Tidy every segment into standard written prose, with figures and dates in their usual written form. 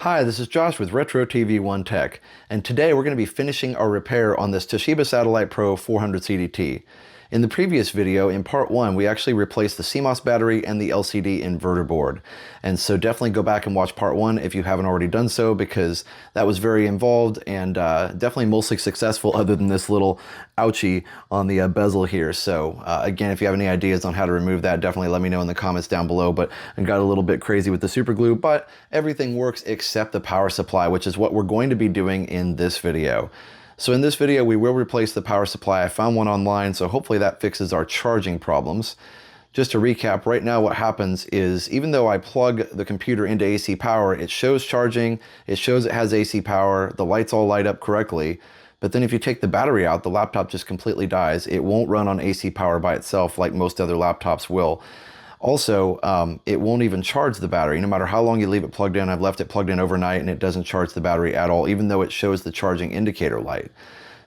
Hi, this is Josh with Retro TV One Tech, and today we're going to be finishing our repair on this Toshiba Satellite Pro 400CDT. In the previous video, in part 1, we actually replaced the CMOS battery and the LCD inverter board. And so definitely go back and watch part 1 if you haven't already done so, because that was very involved and definitely mostly successful other than this little ouchie on the bezel here. So again, if you have any ideas on how to remove that, definitely let me know in the comments down below. But I got a little bit crazy with the super glue, but everything works except the power supply, which is what we're going to be doing in this video. So in this video, we will replace the power supply. I found one online, so hopefully that fixes our charging problems. Just to recap, right now what happens is even though I plug the computer into AC power, it shows charging, it shows it has AC power, the lights all light up correctly, but then if you take the battery out, the laptop just completely dies. It won't run on AC power by itself like most other laptops will. Also, it won't even charge the battery, no matter how long you leave it plugged in. I've left it plugged in overnight and it doesn't charge the battery at all, even though it shows the charging indicator light.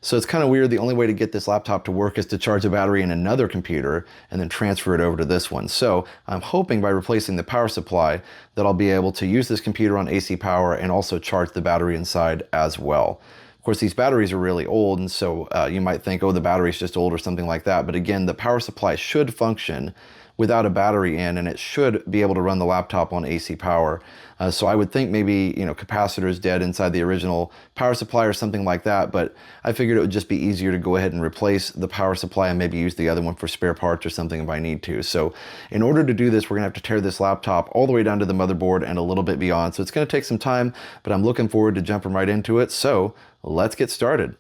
So it's kind of weird. The only way to get this laptop to work is to charge a battery in another computer and then transfer it over to this one. So I'm hoping by replacing the power supply that I'll be able to use this computer on AC power and also charge the battery inside as well. Of course, these batteries are really old, and so you might think, oh, the battery's just old or something like that. But again, the power supply should function without a battery in, and it should be able to run the laptop on AC power. So I would think maybe, capacitor is dead inside the original power supply or something like that, but I figured it would just be easier to go ahead and replace the power supply and maybe use the other one for spare parts or something if I need to. So in order to do this, we're gonna have to tear this laptop all the way down to the motherboard and a little bit beyond. So it's gonna take some time, but I'm looking forward to jumping right into it. So let's get started.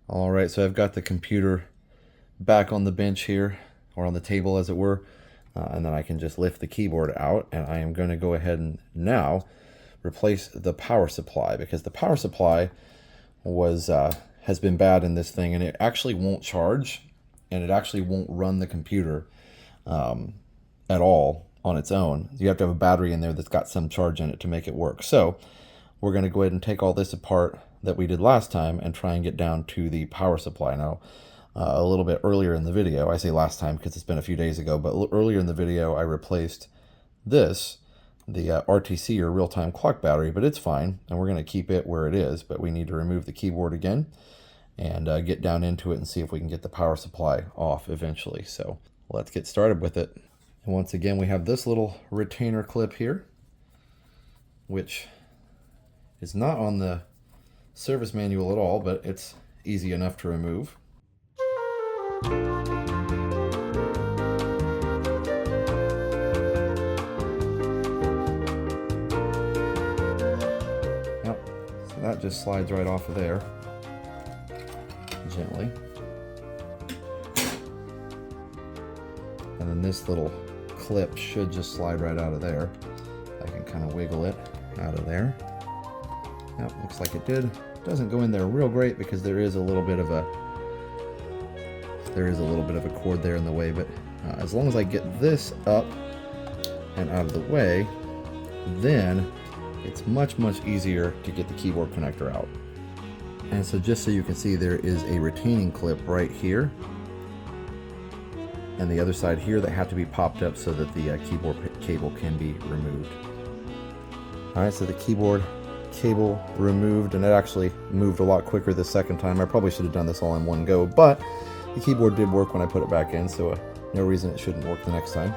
All right, so I've got the computer back on the bench here, or on the table as it were. And then I can just lift the keyboard out, and I am going to go ahead and now replace the power supply, because the power supply has been bad in this thing, and it actually won't charge, and it actually won't run the computer at all on its own. You have to have a battery in there that's got some charge in it to make it work. So we're going to go ahead and take all this apart that we did last time and try and get down to the power supply. Now, a little bit earlier in the video, I say last time because it's been a few days ago, but earlier in the video I replaced this, the RTC or real-time clock battery, but it's fine, and we're going to keep it where it is, but we need to remove the keyboard again and get down into it and see if we can get the power supply off eventually. So let's get started with it. And once again, we have this little retainer clip here, which is not on the service manual at all, but it's easy enough to remove. Yep, so that just slides right off of there, gently. And then this little clip should just slide right out of there. I can kind of wiggle it out of there. Yep, looks like it did. Doesn't go in there real great because there is a little bit of a cord there in the way, but as long as I get this up and out of the way, then it's much easier to get the keyboard connector out. And so just so you can see, there is a retaining clip right here and the other side here that have to be popped up so that the keyboard cable can be removed. Alright, so the keyboard cable removed, and it actually moved a lot quicker the second time. I probably should have done this all in one go, but the keyboard did work when I put it back in, so no reason it shouldn't work the next time.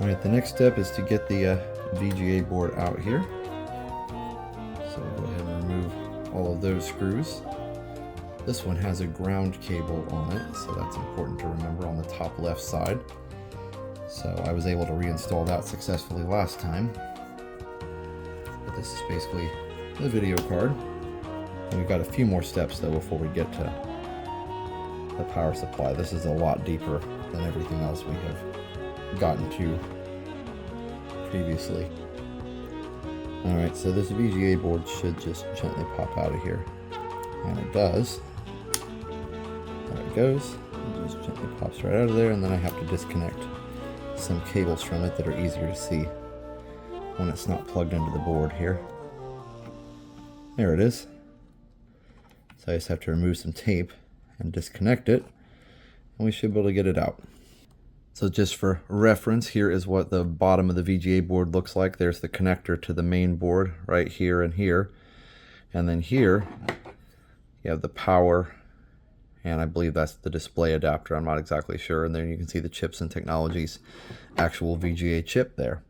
Alright, the next step is to get the VGA board out here. So we'll go ahead and remove all of those screws. This one has a ground cable on it, so that's important to remember on the top left side. So I was able to reinstall that successfully last time. But this is basically the video card. And we've got a few more steps though before we get to the power supply. This is a lot deeper than everything else we have gotten to previously. Alright, so this VGA board should just gently pop out of here. And it does. There it goes. It just gently pops right out of there, and then I have to disconnect some cables from it that are easier to see when it's not plugged into the board here. There it is. So I just have to remove some tape and disconnect it, and we should be able to get it out. So just for reference, here is what the bottom of the VGA board looks like. There's the connector to the main board right here and here. And then here, you have the power, and I believe that's the display adapter. I'm not exactly sure. And then you can see the Chips and Technologies actual VGA chip there.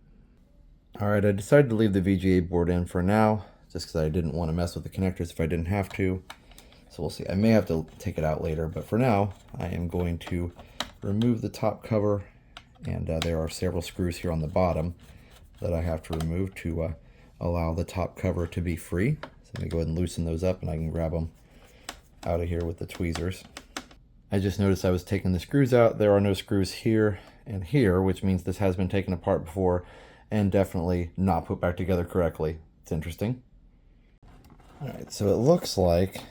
All right, I decided to leave the VGA board in for now, just because I didn't want to mess with the connectors if I didn't have to. So we'll see. I may have to take it out later, but for now, I am going to remove the top cover, and there are several screws here on the bottom that I have to remove to allow the top cover to be free. So let me go ahead and loosen those up, and I can grab them out of here with the tweezers. I just noticed I was taking the screws out. There are no screws here and here, which means this has been taken apart before and definitely not put back together correctly. It's interesting. All right, so it looks like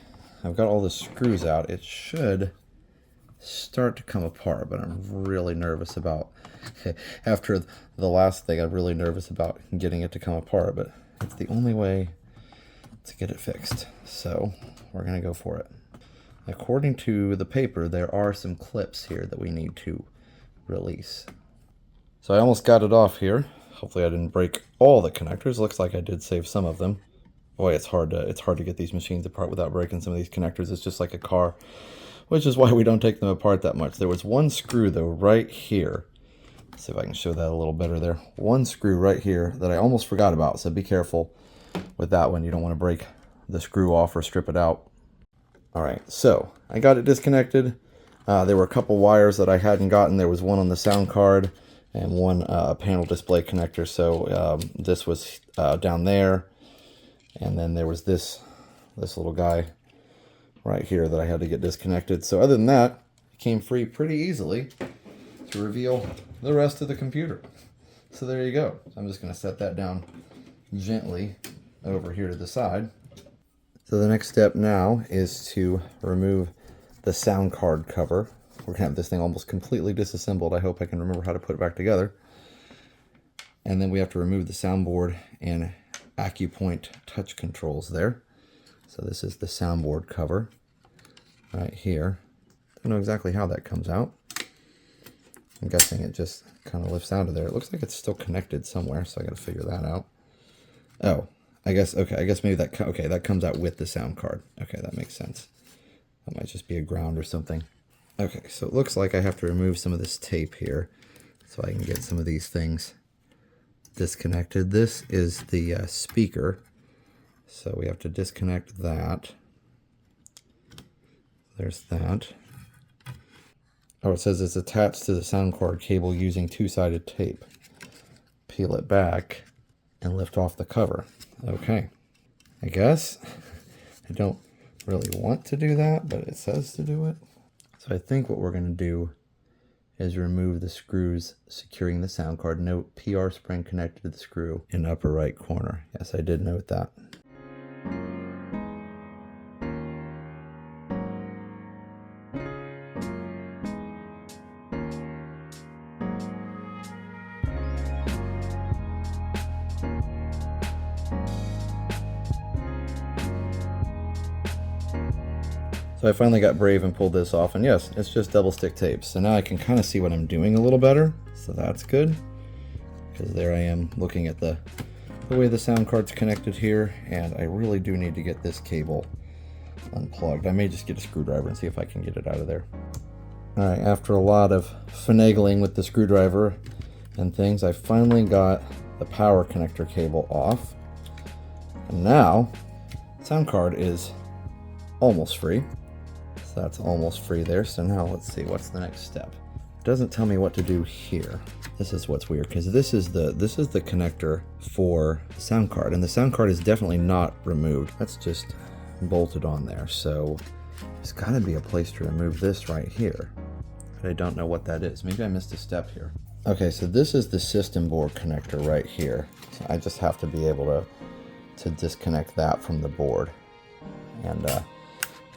I've got all the screws out. It should start to come apart, but I'm really nervous about, after the last thing, I'm really nervous about getting it to come apart, but it's the only way to get it fixed. So we're gonna go for it. According to the paper, there are some clips here that we need to release. So I almost got it off here. Hopefully I didn't break all the connectors. Looks like I did save some of them. Boy, it's hard to get these machines apart without breaking some of these connectors. It's just like a car, which is why we don't take them apart that much. There was one screw though right here. Let's see if I can show that a little better there. One screw right here that I almost forgot about, so be careful with that one. You don't want to break the screw off or strip it out. All right, so I got it disconnected. There were a couple wires that I hadn't gotten. There was one on the sound card and one panel display connector. So this was down there, and then there was this little guy right here that I had to get disconnected. So other than that, it came free pretty easily to reveal the rest of the computer. So there you go. I'm just going to set that down gently over here to the side. So the next step now is to remove the sound card cover. We're gonna have this thing almost completely disassembled. I hope I can remember how to put it back together. And then we have to remove the soundboard and AccuPoint touch controls there. So this is the soundboard cover right here. I don't know exactly how that comes out. I'm guessing it just kind of lifts out of there. It looks like it's still connected somewhere, so I gotta figure that out. Oh, I guess maybe that comes out with the sound card. Okay, that makes sense. That might just be a ground or something. Okay, so it looks like I have to remove some of this tape here so I can get some of these things disconnected. This is the speaker, so we have to disconnect that. There's that. Oh, it says it's attached to the sound card cable using two-sided tape. Peel it back and lift off the cover. Okay, I guess I don't really want to do that, but it says to do it. So I think what we're going to do is remove the screws securing the sound card. Note PR spring connected to the screw in upper right corner. Yes, I did note that. So I finally got brave and pulled this off, and yes, it's just double stick tape. So now I can kind of see what I'm doing a little better, so that's good. Because there I am looking at the way the sound card's connected here, and I really do need to get this cable unplugged. I may just get a screwdriver and see if I can get it out of there. All right, after a lot of finagling with the screwdriver and things, I finally got the power connector cable off. And now, sound card is almost free. So that's almost free there. So now let's see, what's the next step? It doesn't tell me what to do here. This is what's weird, because this is the connector for the sound card, and the sound card is definitely not removed. That's just bolted on there. So there's got to be a place to remove this right here. But I don't know what that is. Maybe I missed a step here. Okay, so this is the system board connector right here. So I just have to be able to disconnect that from the board. And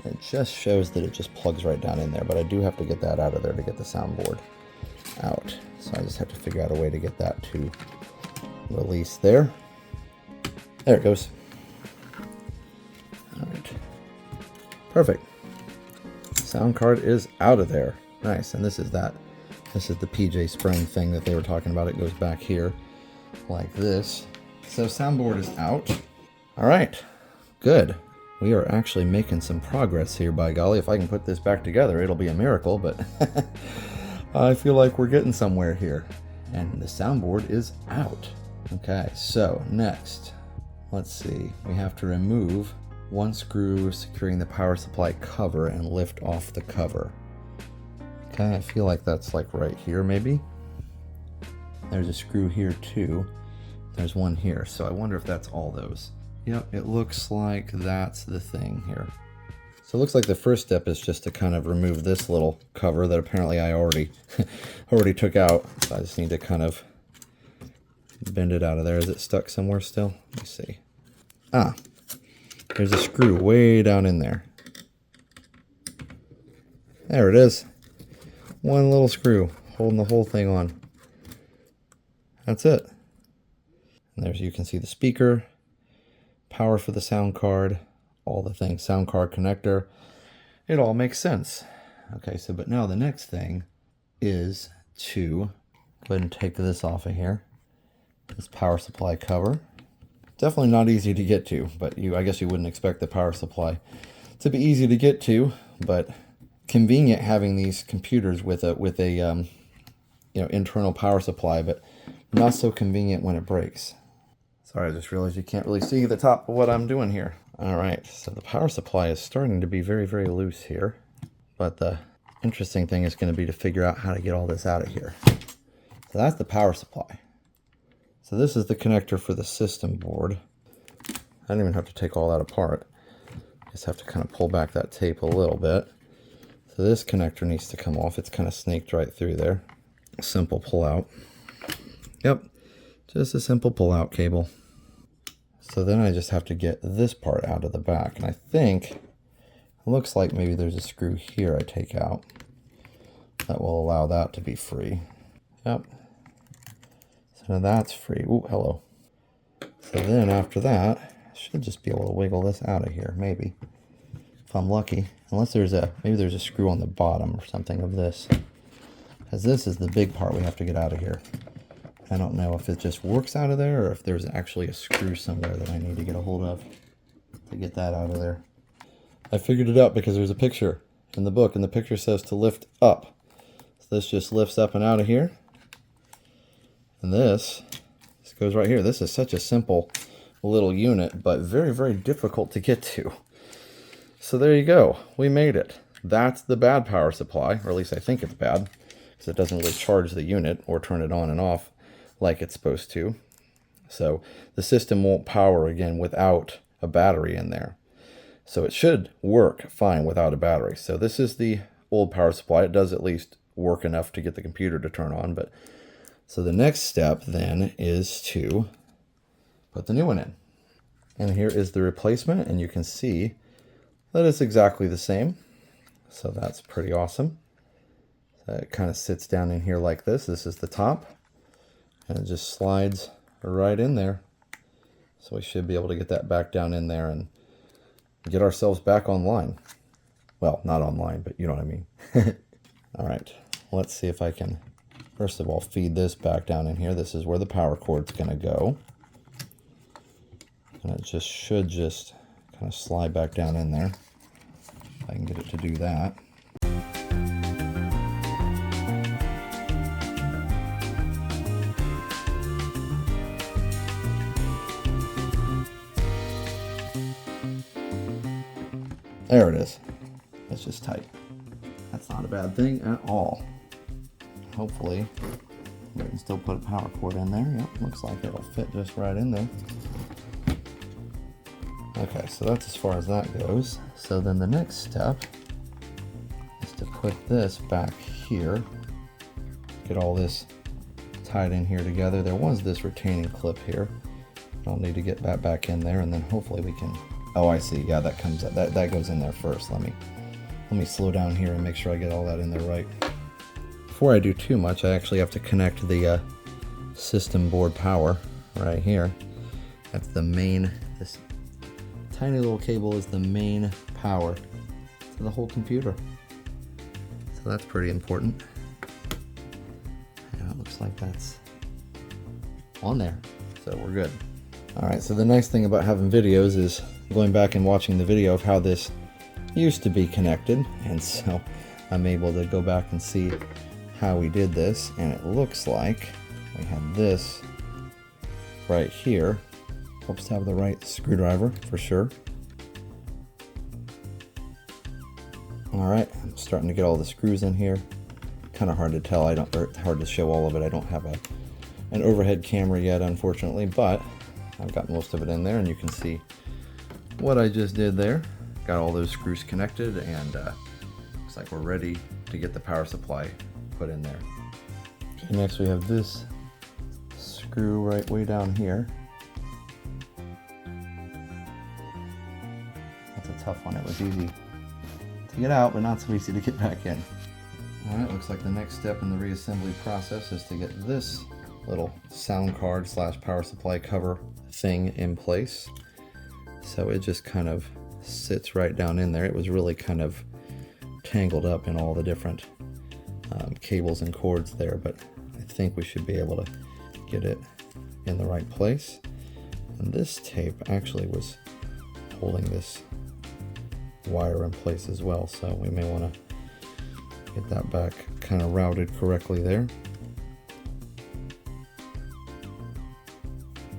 it just shows that it just plugs right down in there, but I do have to get that out of there to get the soundboard out. So I just have to figure out a way to get that to release there. There it goes. All right. Perfect. Sound card is out of there. Nice. And this is that This is the PJ spring thing that they were talking about. It goes back here like this. So soundboard is out. All right, good. We are actually making some progress here, by golly. If I can put this back together, it'll be a miracle, but I feel like we're getting somewhere here. And the soundboard is out. Okay, so next, let's see. We have to remove one screw securing the power supply cover and lift off the cover. Okay, I feel like that's like right here maybe. There's a screw here too. There's one here, so I wonder if that's all those. Yep, it looks like that's the thing here. So it looks like the first step is just to kind of remove this little cover that apparently I already took out. So I just need to kind of bend it out of there. Is it stuck somewhere still? Let me see. Ah, there's a screw way down in there. There it is. One little screw holding the whole thing on. That's it. And there's, you can see the speaker, power for the sound card, all the things, sound card connector. It all makes sense. Okay, so but now the next thing is to go ahead and take this off of here. This power supply cover. Definitely not easy to get to, but I guess you wouldn't expect the power supply to be easy to get to, but convenient having these computers with a internal power supply, but not so convenient when it breaks. Sorry, I just realized you can't really see the top of what I'm doing here. All right, so the power supply is starting to be very, very loose here. But the interesting thing is going to be to figure out how to get all this out of here. So that's the power supply. So this is the connector for the system board. I don't even have to take all that apart. Just have to kind of pull back that tape a little bit. So this connector needs to come off. It's kind of snaked right through there. A simple pull out. Yep, just a simple pull out cable. So then I just have to get this part out of the back. And I think it looks like maybe there's a screw here I take out that will allow that to be free. Yep. So now that's free. Ooh, hello. So then after that, I should just be able to wiggle this out of here, maybe. If I'm lucky. Unless maybe there's a screw on the bottom or something of this. Because this is the big part we have to get out of here. I don't know if it just works out of there or if there's actually a screw somewhere that I need to get a hold of to get that out of there. I figured it out because there's a picture in the book, and the picture says to lift up. So this just lifts up and out of here. And this goes right here. This is such a simple little unit, but very, very difficult to get to. So there you go. We made it. That's the bad power supply, or at least I think it's bad, because it doesn't really charge the unit or turn it on and off like it's supposed to. So the system won't power again without a battery in there. So it should work fine without a battery. So this is the old power supply. It does at least work enough to get the computer to turn on. But so the next step then is to put the new one in. And here is the replacement, and you can see that it's exactly the same. So that's pretty awesome. So it kind of sits down in here like this. This is the top. And it just slides right in there. So we should be able to get that back down in there and get ourselves back online. Well, not online, but you know what I mean. All right, let's see if I can, first of all, feed this back down in here. This is where the power cord's gonna go. And it just should just kind of slide back down in there. If I can get it to do that. There it is. It's just tight. That's not a bad thing at all. Hopefully, we can still put a power cord in there. Yep, looks like it'll fit just right in there. Okay, so that's as far as that goes. So then the next step is to put this back here. Get all this tied in here together. There was this retaining clip here. I'll need to get that back in there, and then hopefully we can. Oh, I see. Yeah, that comes that goes in there first. Let me slow down here and make sure I get all that in there right. Before I do too much, I actually have to connect the system board power right here. That's the main. This tiny little cable is the main power to the whole computer. So that's pretty important. like that's on there, so we're good. All right, so the nice thing about having videos is going back and watching the video of how this used to be connected, and so I'm able to go back and see how we did this, and it looks like we have this right here. Helps to have the right screwdriver for sure. All right, I'm starting to get all the screws in here. Kind of hard to tell, hard to show all of it. I don't have an overhead camera yet, unfortunately, but I've got most of it in there, and you can see what I just did there. Got all those screws connected, and looks like we're ready to get the power supply put in there. Okay, next we have this screw right way down here. That's a tough one. It was easy to get out, but not so easy to get back in. All right, looks like the next step in the reassembly process is to get this little sound card / power supply cover thing in place. So it just kind of sits right down in there. It was really kind of tangled up in all the different cables and cords there, but I think we should be able to get it in the right place. And this tape actually was holding this wire in place as well, so we may want to get that back kind of routed correctly there.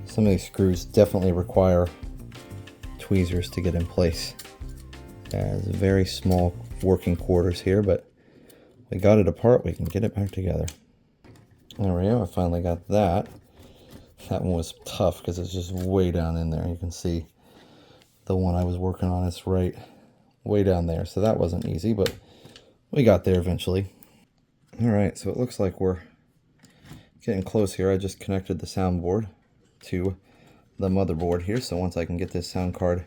Some of these screws definitely require tweezers to get in place. There's very small working quarters here, but we got it apart, we can get it back together. There we go, I finally got that. That one was tough because it's just way down in there. You can see the one I was working on is right way down there, so that wasn't easy, but we got there eventually. All right, so it looks like we're getting close here. I just connected the soundboard to the motherboard here, so once I can get this sound card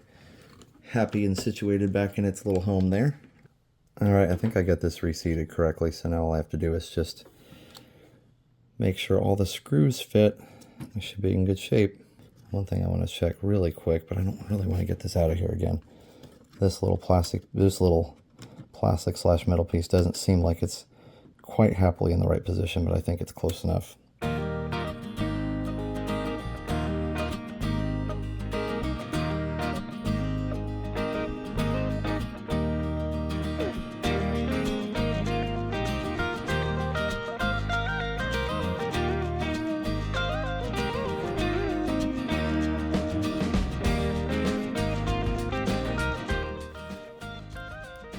happy and situated back in its little home there. All right, I think I got this reseated correctly, so now all I have to do is just make sure all the screws fit. We should be in good shape. One thing I want to check really quick, but I don't really want to get this out of here again. This little plastic / metal piece doesn't seem like it's quite happily in the right position, but I think it's close enough.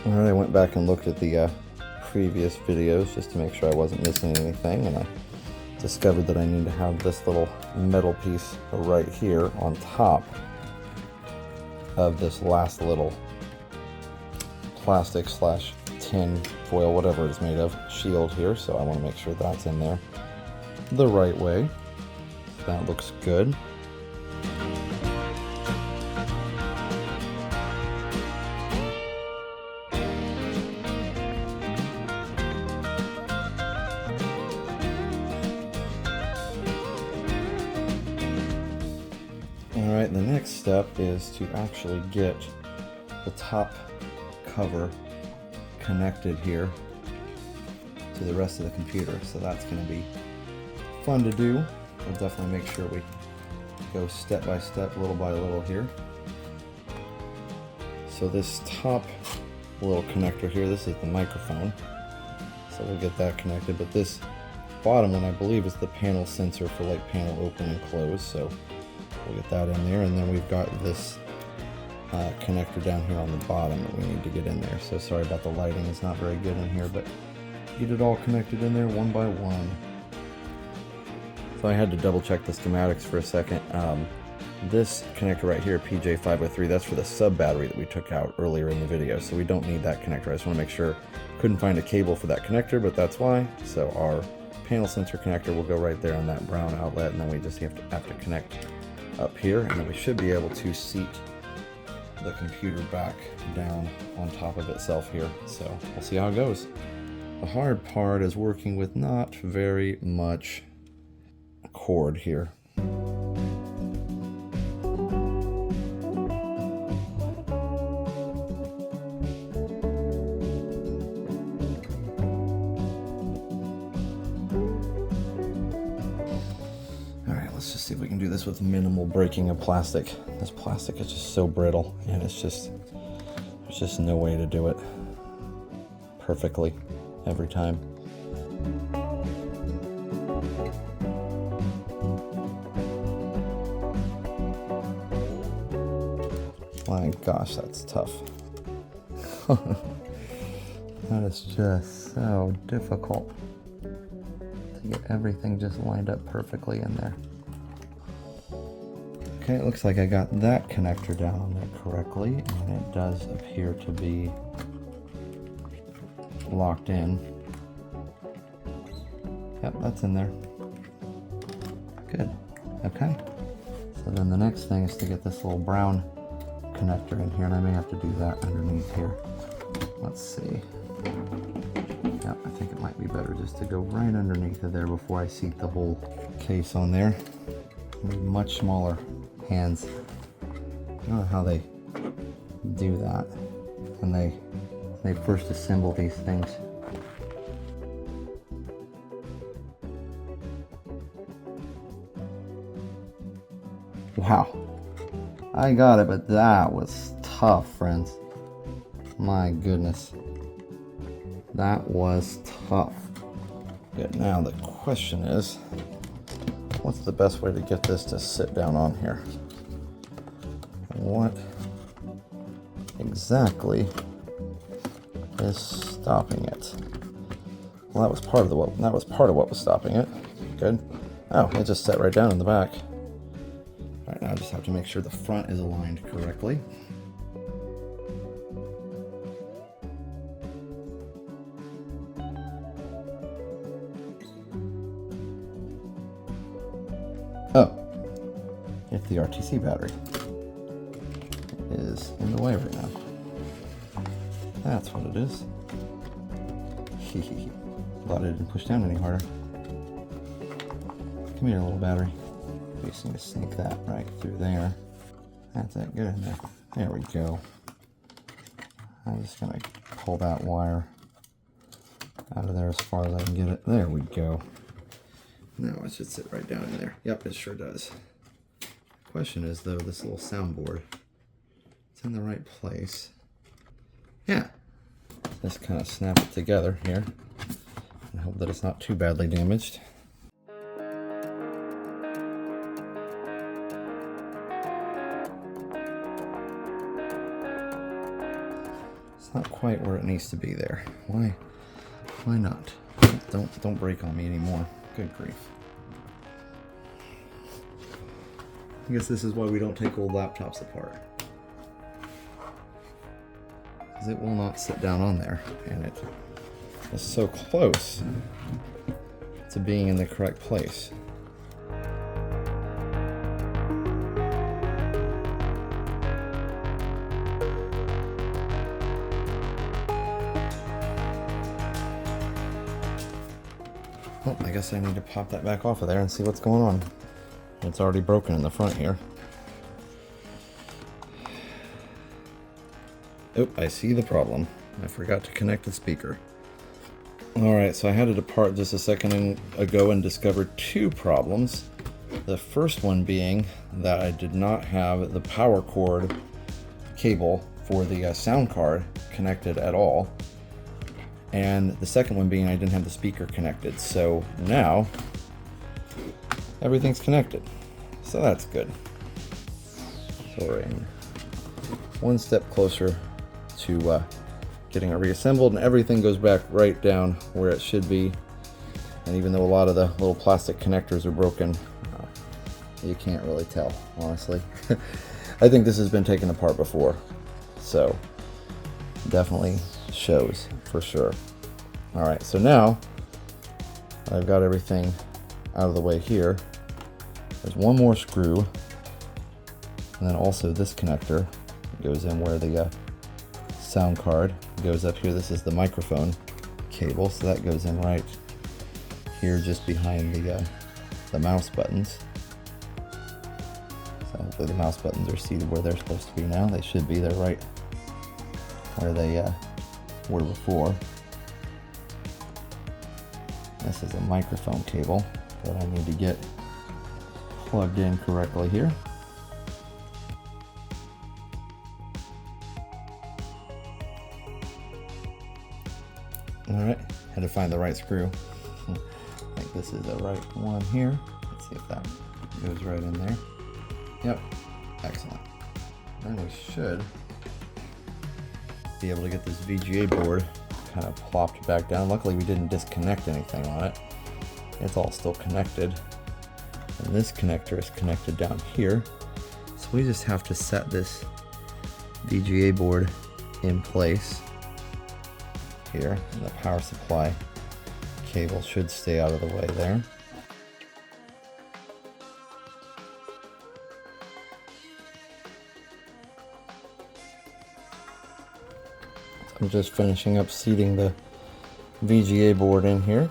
Alright, I went back and looked at the previous videos just to make sure I wasn't missing anything, and I discovered that I need to have this little metal piece right here on top of this last little plastic / tin foil, whatever it's made of, shield here, so I want to make sure that's in there the right way. That looks good. Alright, the next step is to actually get the top cover connected here to the rest of the computer, so that's going to be fun to do. We'll definitely make sure we go step by step, little by little here. So this top little connector here, this is the microphone, so we'll get that connected, but this bottom one I believe is the panel sensor for like panel open and close, so we'll get that in there. And then we've got this connector down here on the bottom that we need to get in there. So sorry about the lighting, it's not very good in here, but get it all connected in there one by one. So I had to double check the schematics for a second. This connector right here, PJ503, that's for the sub battery that we took out earlier in the video, so we don't need that connector. I just want to make sure. Couldn't find a cable for that connector, but that's why. So our panel sensor connector will go right there on that brown outlet, and then we just have to connect up here, and then we should be able to seat the computer back down on top of itself here. So we'll see how it goes. The hard part is working with not very much cord here. see if we can do this with minimal breaking of plastic. This plastic is just so brittle, and there's just no way to do it perfectly every time. My gosh, that's tough. That is just so difficult to get everything just lined up perfectly in there. Okay, it looks like I got that connector down on there correctly, and it does appear to be locked in. Yep, that's in there. Good. Okay. So then the next thing is to get this little brown connector in here, and I may have to do that underneath here. Let's see. Yep, I think it might be better just to go right underneath of there before I seat the whole case on there. Need much smaller hands. I don't know how they do that when they first assemble these things. Wow, I got it, but that was tough, friends. My goodness, that was tough. Good, now the question is, what's the best way to get this to sit down on here? What exactly is stopping it? Well, that was part of what was stopping it. Good. Oh, it just sat right down in the back. All right, now I just have to make sure the front is aligned correctly. Oh, if the RTC battery is in the way right now. That's what it is. Glad I didn't push down any harder. Come here, little battery. We just need to sneak that right through there. That's it, get in there. There we go. I'm just gonna pull that wire out of there as far as I can get it. There we go. Now it should sit right down in there. Yep, it sure does. Question is though, this little soundboard, it's in the right place. Yeah. Just kind of snap it together here and hope that it's not too badly damaged. It's not quite where it needs to be there. Why not? Don't break on me anymore. Good grief. I guess this is why we don't take old laptops apart. Because it will not sit down on there, and it is so close to being in the correct place. Well, I guess I need to pop that back off of there and see what's going on. It's already broken in the front here. Oh, I see the problem. I forgot to connect the speaker. Alright, so I had to depart just a second ago and discovered two problems. The first one being that I did not have the power cord cable for the sound card connected at all. And the second one being I didn't have the speaker connected. So now everything's connected. So that's good. So we're in one step closer to getting it reassembled, and everything goes back right down where it should be. And even though a lot of the little plastic connectors are broken, you can't really tell, honestly. I think this has been taken apart before, so definitely shows for sure. All right, so now I've got everything out of the way here. There's one more screw, and then also this connector goes in where the sound card goes up here. This is the microphone cable, so that goes in right here just behind the mouse buttons. So hopefully the mouse buttons are seated where they're supposed to be now. They should be. They're right where they were before. This is a microphone cable that I need to get plugged in correctly here. Alright, had to find the right screw. I think this is the right one here. Let's see if that goes right in there. Yep, excellent. And we should be able to get this VGA board kind of plopped back down. Luckily we didn't disconnect anything on it. It's all still connected. And this connector is connected down here. So we just have to set this VGA board in place here, and the power supply cable should stay out of the way there. I'm just finishing up seating the VGA board in here.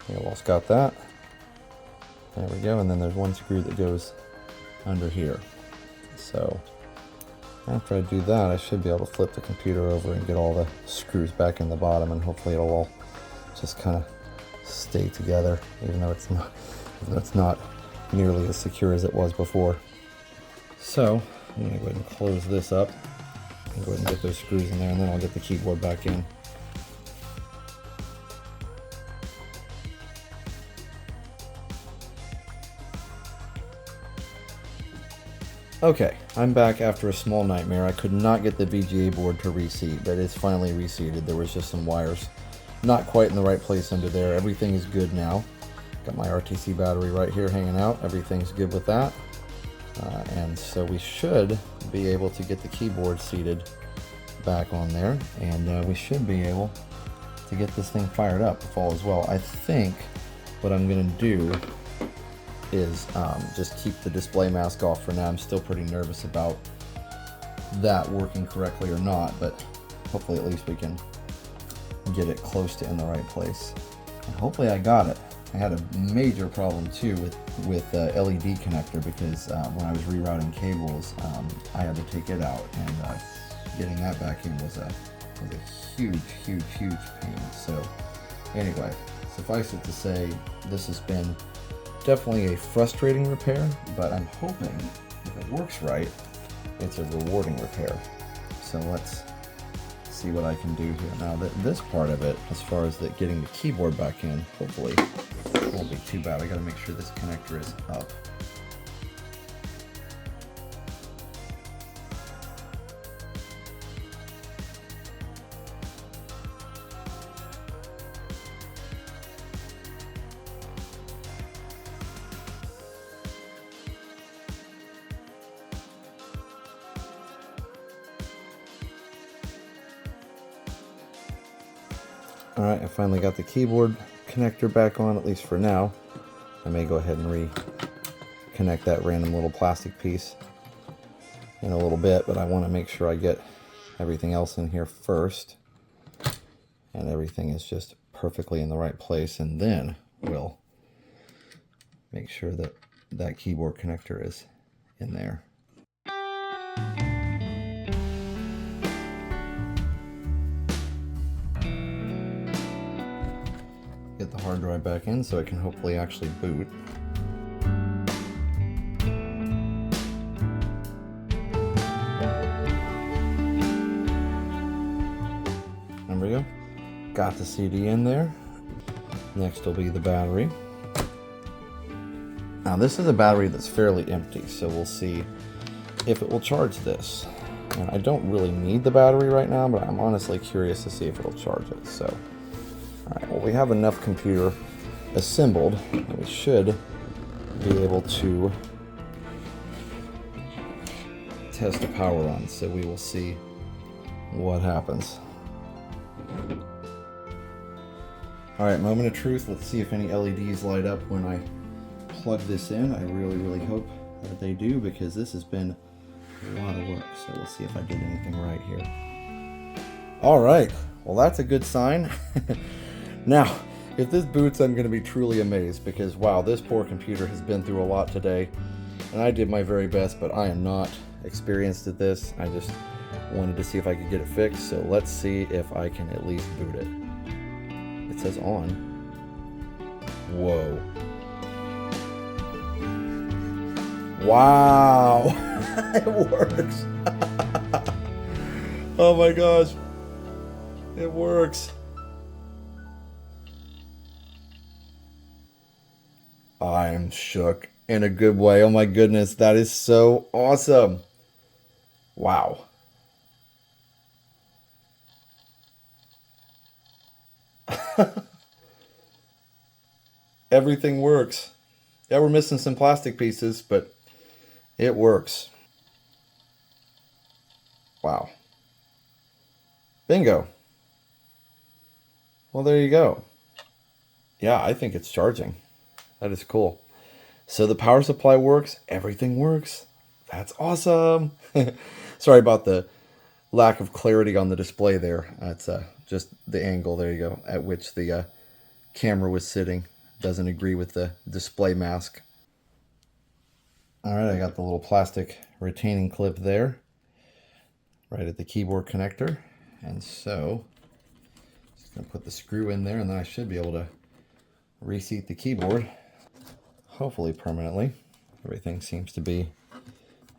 We almost got that. There we go, and then there's one screw that goes under here. So after I do that, I should be able to flip the computer over and get all the screws back in the bottom, and hopefully it'll all just kind of stay together, even though it's not nearly as secure as it was before. So I'm gonna go ahead and close this up and go ahead and get those screws in there, and then I'll get the keyboard back in. Okay, I'm back after a small nightmare. I could not get the VGA board to reseat, but it's finally reseated. There was just some wires not quite in the right place under there. Everything is good now. Got my RTC battery right here hanging out. Everything's good with that. And so we should be able to get the keyboard seated back on there, and we should be able to get this thing fired up if all is well. I think what I'm gonna do is just keep the display mask off for now. I'm still pretty nervous about that working correctly or not, but hopefully at least we can get it close to in the right place. And hopefully I got it. I had a major problem too with the LED connector, because when I was rerouting cables, I had to take it out, and getting that back in was a huge pain. So anyway, suffice it to say, this has been definitely a frustrating repair, but I'm hoping if it works right, it's a rewarding repair. So let's see what I can do here. Now this part of it, as far as getting the keyboard back in, hopefully it won't be too bad. I gotta make sure this connector is up. Alright, I finally got the keyboard connector back on, at least for now. I may go ahead and reconnect that random little plastic piece in a little bit, but I want to make sure I get everything else in here first. And everything is just perfectly in the right place, and then we'll make sure that that keyboard connector is in there. Get the hard drive back in so it can hopefully actually boot. There we go. Got the CD in there. Next will be the battery. Now this is a battery that's fairly empty, so we'll see if it will charge this. And I don't really need the battery right now, but I'm honestly curious to see if it'll charge it. So, all right, well, we have enough computer assembled that we should be able to test the power on. So we will see what happens. All right, moment of truth. Let's see if any LEDs light up when I plug this in. I really hope that they do, because this has been a lot of work. So we'll see if I did anything right here. All right, well, that's a good sign. Now, if this boots, I'm going to be truly amazed, because wow, this poor computer has been through a lot today, and I did my very best, but I am not experienced at this. I just wanted to see if I could get it fixed. So let's see if I can at least boot it. It says on. Whoa. Wow. It works. Oh my gosh. It works. I'm shook in a good way. Oh my goodness. That is so awesome. Wow. Everything works. Yeah, we're missing some plastic pieces, but it works. Wow. Bingo. Well, there you go. Yeah, I think it's charging. That is cool. So the power supply works. Everything works. That's awesome. Sorry about the lack of clarity on the display there. It's just the angle, there you go, at which the camera was sitting. Doesn't agree with the display mask. All right, I got the little plastic retaining clip there, right at the keyboard connector. And so, just gonna put the screw in there, and then I should be able to reseat the keyboard, hopefully permanently. Everything seems to be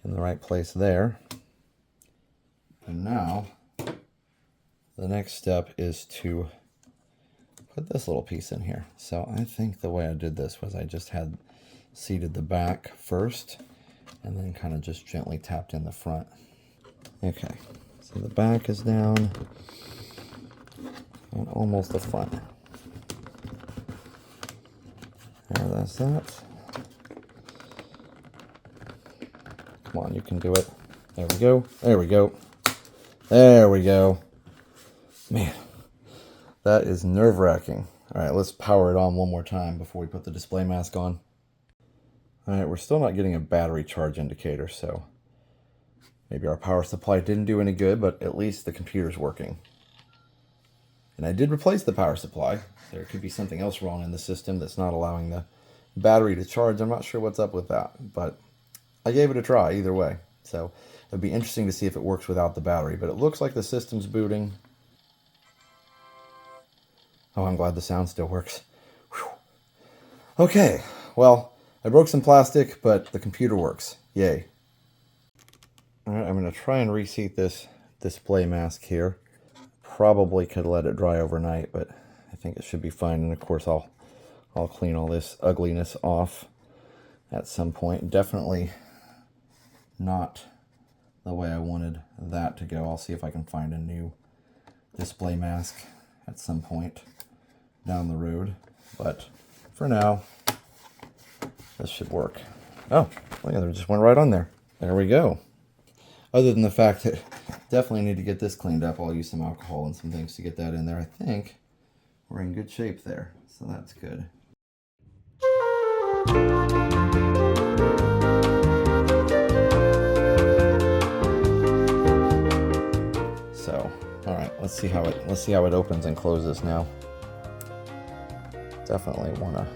in the right place there. And now, the next step is to put this little piece in here. So I think the way I did this was I just had seated the back first, and then kind of just gently tapped in the front. Okay, so the back is down, and almost the front. There, that's that. Come on, you can do it. There we go. There we go. There we go. Man, that is nerve-wracking. All right, let's power it on one more time before we put the display mask on. All right, we're still not getting a battery charge indicator, so maybe our power supply didn't do any good, but at least the computer's working. And I did replace the power supply. There could be something else wrong in the system that's not allowing the battery to charge. I'm not sure what's up with that, but I gave it a try either way. So it'd be interesting to see if it works without the battery, but it looks like the system's booting. Oh, I'm glad the sound still works. Whew. Okay, well, I broke some plastic, but the computer works. Yay. All right, I'm going to try and reseat this display mask here. Probably could let it dry overnight, but I think it should be fine. And of course, I'll clean all this ugliness off at some point. Definitely not the way I wanted that to go. I'll see if I can find a new display mask at some point down the road. But for now, this should work. Oh, look, it just went right on there. There we go. Other than the fact that definitely need to get this cleaned up, I'll use some alcohol and some things to get that in there. I think we're in good shape there, so that's good. So, all right, let's see how it opens and closes now. Definitely want to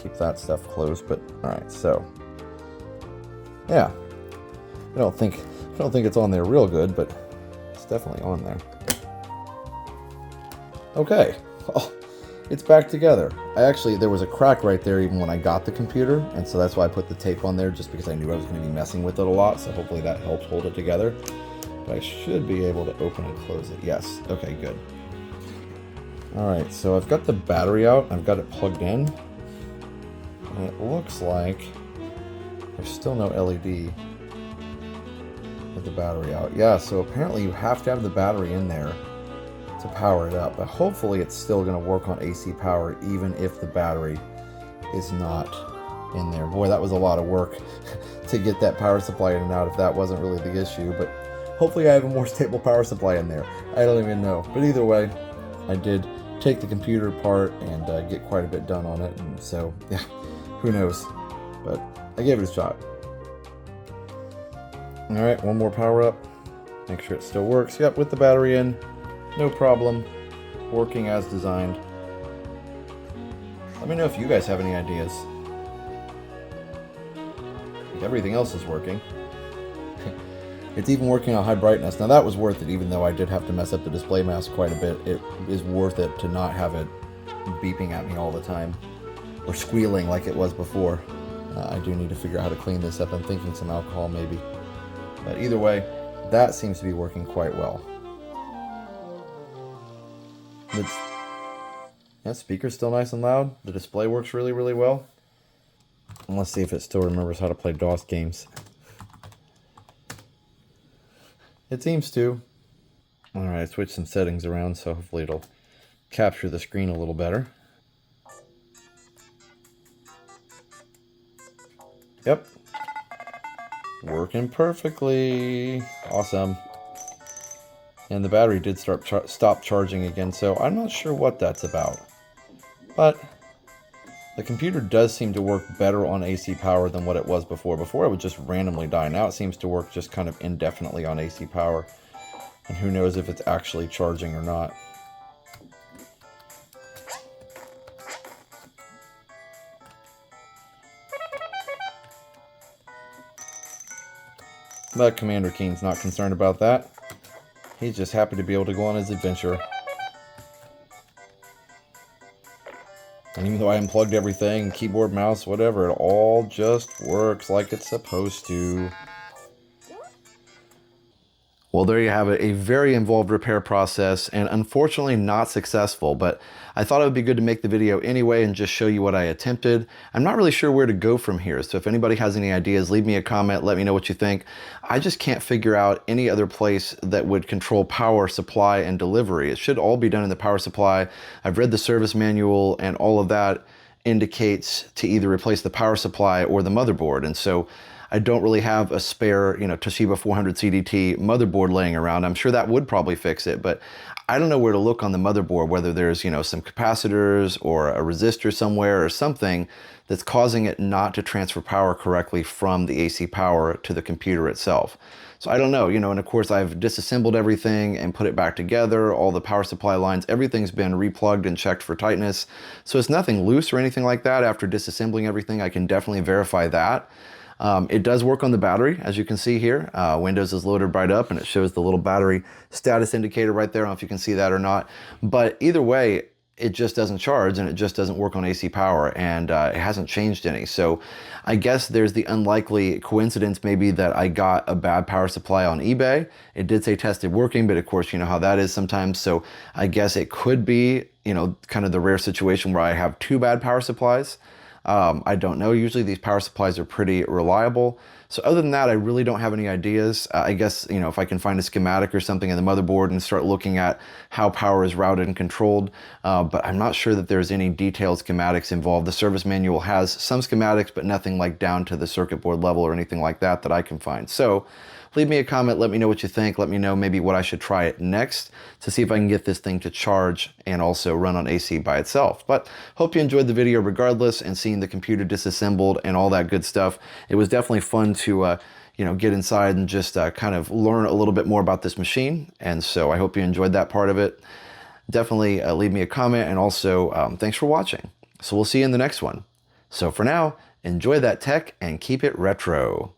keep that stuff closed, but all right. So, yeah, I don't think it's on there real good, but it's definitely on there. Okay, well, it's back together. There was a crack right there even when I got the computer, and so that's why I put the tape on there, just because I knew I was going to be messing with it a lot, so hopefully that helps hold it together. But I should be able to open and close it. Yes, okay, good. Alright, so I've got the battery out, I've got it plugged in, and it looks like there's still no LED with the battery out. Yeah, so apparently you have to have the battery in there to power it up, but hopefully it's still going to work on AC power even if the battery is not in there. Boy, that was a lot of work to get that power supply in and out if that wasn't really the issue, but hopefully I have a more stable power supply in there. I don't even know, but either way, I did take the computer apart and get quite a bit done on it, and so yeah, who knows, but I gave it a shot. Alright, one more power up, make sure it still works. Yep, with the battery in, no problem, working as designed. Let me know if you guys have any ideas. Everything else is working. It's even working on high brightness. Now that was worth it, even though I did have to mess up the display mask quite a bit. It is worth it to not have it beeping at me all the time, or squealing like it was before. I do need to figure out how to clean this up. I'm thinking some alcohol maybe. But either way, that seems to be working quite well. Yeah, speaker's still nice and loud. The display works really, really well. And let's see if it still remembers how to play DOS games. It seems to. Alright, switch some settings around so hopefully it'll capture the screen a little better. Yep. Working perfectly. Awesome. And the battery did stop charging again, so I'm not sure what that's about. But the computer does seem to work better on AC power than what it was before. Before it would just randomly die. Now it seems to work just kind of indefinitely on AC power. And who knows if it's actually charging or not. But Commander Keen's not concerned about that. He's just happy to be able to go on his adventure. And even though I unplugged everything, keyboard, mouse, whatever, it all just works like it's supposed to. Well, there you have it, a very involved repair process and unfortunately not successful, but I thought it would be good to make the video anyway and just show you what I attempted. I'm not really sure where to go from here, so if anybody has any ideas, leave me a comment, let me know what you think. I just can't figure out any other place that would control power supply and delivery. It should all be done in the power supply. I've read the service manual and all of that indicates to either replace the power supply or the motherboard, and so I don't really have a spare, Toshiba 400CDT motherboard laying around. I'm sure that would probably fix it, but I don't know where to look on the motherboard, whether there's, some capacitors or a resistor somewhere or something that's causing it not to transfer power correctly from the AC power to the computer itself. So I don't know, and of course I've disassembled everything and put it back together, all the power supply lines, everything's been replugged and checked for tightness. So it's nothing loose or anything like that. After disassembling everything, I can definitely verify that. It does work on the battery, as you can see here. Windows is loaded right up and it shows the little battery status indicator right there. I don't know if you can see that or not. But either way, it just doesn't charge and it just doesn't work on AC power, and it hasn't changed any. So I guess there's the unlikely coincidence maybe that I got a bad power supply on eBay. It did say tested working, but of course you know how that is sometimes. So I guess it could be, kind of the rare situation where I have two bad power supplies. I don't know. Usually these power supplies are pretty reliable. So other than that, I really don't have any ideas. I guess, if I can find a schematic or something in the motherboard and start looking at how power is routed and controlled. But I'm not sure that there's any detailed schematics involved. The service manual has some schematics, but nothing like down to the circuit board level or anything like that I can find. So leave me a comment, let me know what you think, let me know maybe what I should try it next to see if I can get this thing to charge and also run on AC by itself. But hope you enjoyed the video regardless and seeing the computer disassembled and all that good stuff. It was definitely fun to get inside and just kind of learn a little bit more about this machine. And so I hope you enjoyed that part of it. Definitely leave me a comment, and also thanks for watching. So we'll see you in the next one. So for now, enjoy that tech and keep it retro.